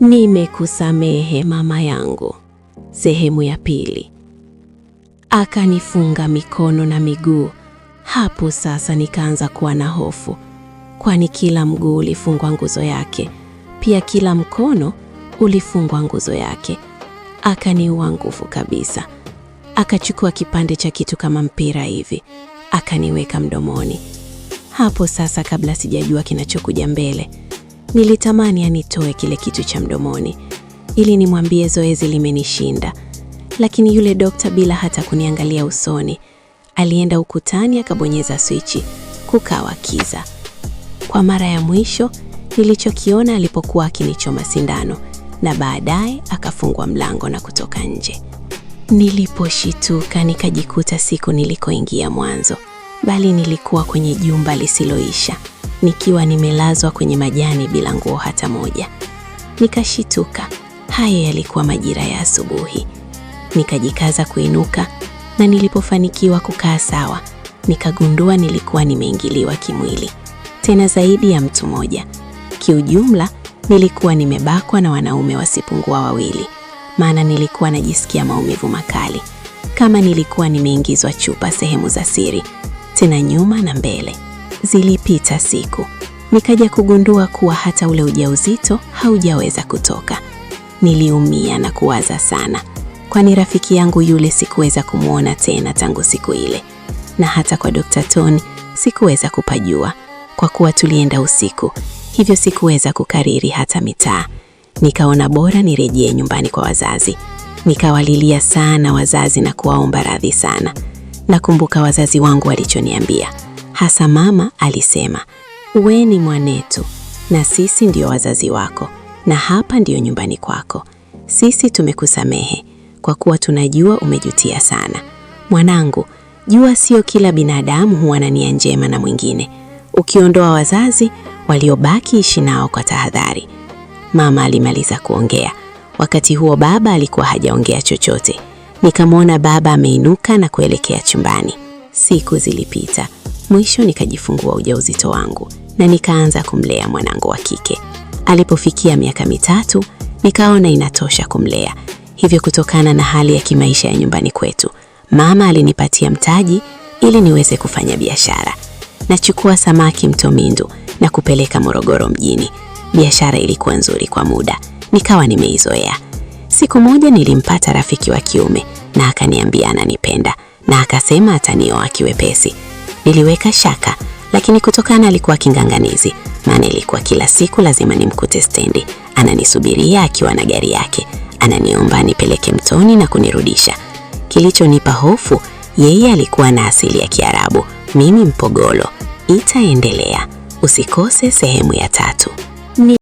Nimekusamehe mama yangu. Sehemu ya pili. Akanifunga mikono na miguu. Hapo sasa nikaanza kuwa na hofu, kwani kila mguu ulifungwa nguzo yake, pia kila mkono ulifungwa nguzo yake. Akaniua nguvu kabisa. Akachukua kipande cha kitu kama mpira hivi, akaniweka mdomoni. Hapo sasa, kabla sijajua kinachokuja mbele, nilitamani anitoe kile kitu cha mdomoni ili nimwambie zoezi limenishinda, lakini yule dokta bila hata kuniangalia usoni alienda ukutani akabonyeza swichi, kukawa kiza. Kwa mara ya mwisho nilichokiona alipokuwa akinichoma sindano, na baadaye akafungwa mlango na kutoka nje. Niliposhituka nikajikuta siku nilikoingia mwanzo, bali nilikuwa kwenye jumba lisiloisha, nikiwa nimelazwa kwenye majani bila nguo hata moja. Nikashituka. Haya yalikuwa majira ya asubuhi. Nikajikaza kuinuka, na nilipofanikiwa kukaa sawa, nikagundua nilikuwa nimeingiliwa kimwili, tena zaidi ya mtu mmoja. Kiujumla, nilikuwa nimebakwa na wanaume wasipungua wawili, maana nilikuwa najisikia maumivu makali, kama nilikuwa nimeingizwa chupa sehemu za siri, tena nyuma na mbele. Zilipita siku, nikaja kugundua kuwa hata ule ujauzito haujaweza kutoka. Niliumia na kuwaza sana, kwani rafiki yangu yule sikuweza kumuona tena tangu siku ile, na hata kwa Dr. Tony sikuweza kupajua kwa kuwa tulienda usiku, hivyo sikuweza kukariri hata mitaa. Nikaona bora nirejee nyumbani kwa wazazi. Nikawalilia sana wazazi na kuwaomba radhi sana. Nakumbuka wazazi wangu walichoniambia, hasa mama alisema, "We ni mwanetu na sisi ndio wazazi wako, na hapa ndio nyumbani kwako. Sisi tumekusamehe kwa kuwa tunajua umejutia sana. Mwanangu, jua sio kila binadamu huwa na nia njema na mwingine. Ukiondoa wazazi, waliobaki ishi nao kwa tahadhari." Mama alimaliza kuongea. Wakati huo baba alikuwa hajaongea chochote. Nikamwona baba ameinuka na kuelekea chumbani. Siku zilipita. Mwisho nikajifungua ujauzito wangu na nikaanza kumlea mwanangu wa kike. Alipofikia miaka 3, nikaona inatosha kumlea. Hivyo kutokana na hali ya kimaisha ya nyumbani kwetu, mama alinipatia mtaji ili niweze kufanya biashara. Nachukua samaki Mto Mindu na kupeleka Morogoro mjini. Biashara ilikuwa nzuri kwa muda, nikawa nimeizoea. Siku moja nilimpata rafiki wa kiume na akaniambia ananipenda na akasema atanioa kiwepesi. Niliweka shaka, lakini kutokana alikuwa kinganganizi, maana ilikuwa kila siku lazima nimkute stendi, ananisubiria akiwa na gari yake, ananiomba nipeleke mtoni na kunirudisha. Kilichonipa hofu, yeye alikuwa na asili ya Kiarabu, mimi Mpogolo. Itaendelea. Usikose sehemu ya 3.